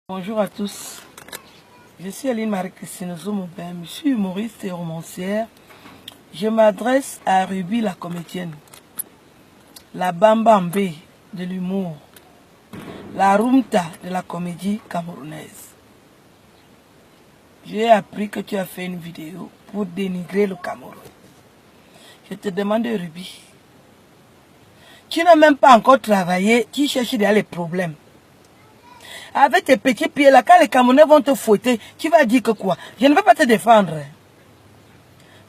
Bonjour à tous, je suis Aline Marie-Christine Zoumobin, je suis humoriste et romancière. Je m'adresse à Ruby la comédienne, la Bambambé de l'humour, la Rumta de la comédie camerounaise. J'ai appris que tu as fait une vidéo pour dénigrer le Cameroun. Je te demande Ruby, tu n'as même pas encore travaillé, tu cherches derrière les problèmes. Avec tes petits pieds là, quand les Camerounais vont te fouetter, tu vas dire que quoi? Je ne vais pas te défendre.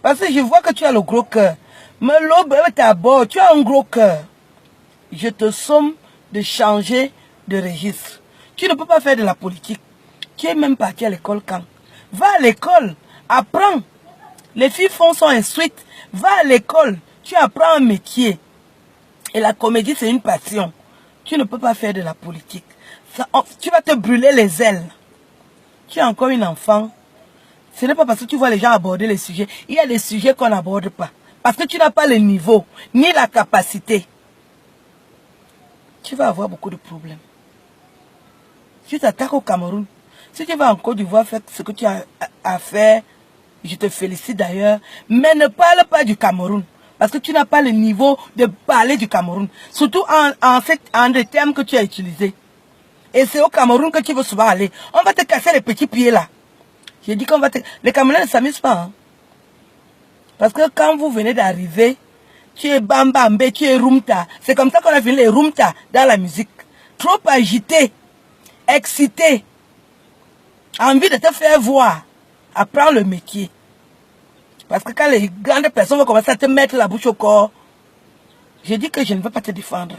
Parce que je vois que tu as le gros cœur. Mais l'aube est à bord, tu as un gros cœur. Je te somme de changer de registre. Tu ne peux pas faire de la politique. Tu es même parti à l'école quand? Va à l'école, apprends. Les filles font son instruite. Va à l'école, tu apprends un métier. Et la comédie, c'est une passion. Tu ne peux pas faire de la politique. Tu vas te brûler les ailes. Tu es encore une enfant. Ce n'est pas parce que tu vois les gens aborder les sujets. Il y a des sujets qu'on n'aborde pas. Parce que tu n'as pas le niveau, ni la capacité. Tu vas avoir beaucoup de problèmes. Tu t'attaques au Cameroun. Si tu vas en Côte d'Ivoire faire ce que tu as à faire, je te félicite d'ailleurs. Mais ne parle pas du Cameroun. Parce que tu n'as pas le niveau de parler du Cameroun. Surtout en des termes que tu as utilisés. Et c'est au Cameroun que tu veux souvent aller. On va te casser les petits pieds là. J'ai dit qu'on va te... Les Camerounais ne s'amusent pas. Hein? Parce que quand vous venez d'arriver, tu es Bambambé, tu es Rumta. C'est comme ça qu'on a fini les Rumta dans la musique. Trop agité, excité, envie de te faire voir. Apprends le métier. Parce que quand les grandes personnes vont commencer à te mettre la bouche au corps, j'ai dit que je ne veux pas te défendre.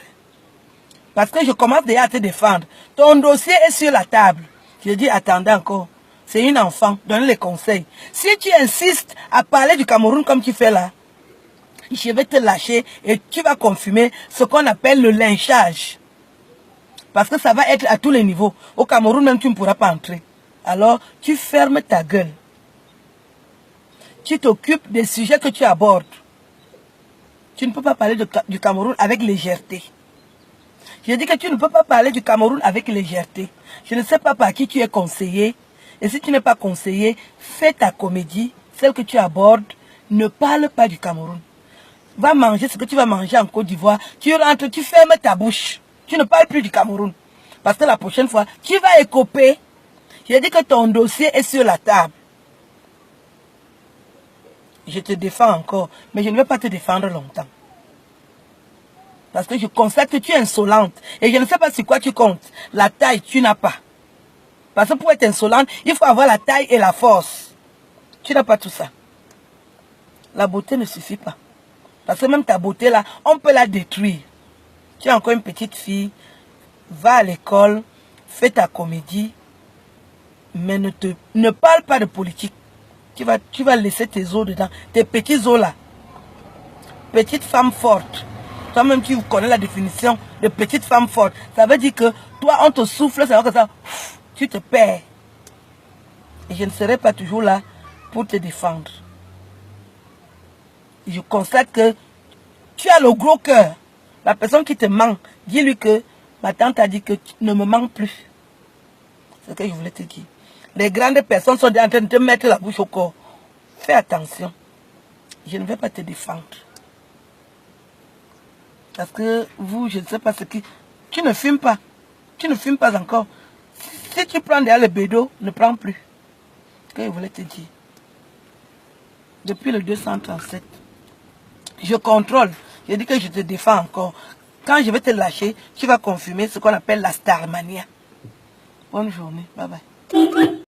Parce que je commence déjà à te défendre. Ton dossier est sur la table. Je dis, attendez encore. C'est une enfant. Donne les conseils. Si tu insistes à parler du Cameroun comme tu fais là, je vais te lâcher et tu vas confirmer ce qu'on appelle le lynchage. Parce que ça va être à tous les niveaux. Au Cameroun même, tu ne pourras pas entrer. Alors, tu fermes ta gueule. Tu t'occupes des sujets que tu abordes. Tu ne peux pas parler du Cameroun avec légèreté. Je dis que tu ne peux pas parler du Cameroun avec légèreté. Je ne sais pas par qui tu es conseillé. Et si tu n'es pas conseillé, fais ta comédie, celle que tu abordes. Ne parle pas du Cameroun. Va manger ce que tu vas manger en Côte d'Ivoire. Tu rentres, tu fermes ta bouche. Tu ne parles plus du Cameroun. Parce que la prochaine fois, tu vas écoper. Je dis que ton dossier est sur la table. Je te défends encore, mais je ne vais pas te défendre longtemps. Parce que je constate que tu es insolente. Et je ne sais pas sur quoi tu comptes. La taille, tu n'as pas. Parce que pour être insolente, il faut avoir la taille et la force. Tu n'as pas tout ça. La beauté ne suffit pas. Parce que même ta beauté là, on peut la détruire. Tu es encore une petite fille. Va à l'école, fais ta comédie. Mais ne parle pas de politique. Tu vas laisser tes os dedans. Tes petits os là. Petite femme forte. Toi-même, tu connais la définition de petite femme forte. Ça veut dire que toi, on te souffle, ça va comme ça, tu te perds. Et je ne serai pas toujours là pour te défendre. Je constate que tu as le gros cœur. La personne qui te manque, dis-lui que ma tante a dit que tu ne me manques plus. C'est ce que je voulais te dire. Les grandes personnes sont en train de te mettre la bouche au corps. Fais attention. Je ne vais pas te défendre. Parce que vous, je ne sais pas ce qui... Tu ne fumes pas. Tu ne fumes pas encore. Si tu prends derrière le bédo, ne prends plus. Ce que je voulais te dire. Depuis le 237, je contrôle. Je dis que je te défends encore. Quand je vais te lâcher, tu vas confirmer ce qu'on appelle la starmania. Bonne journée. Bye bye.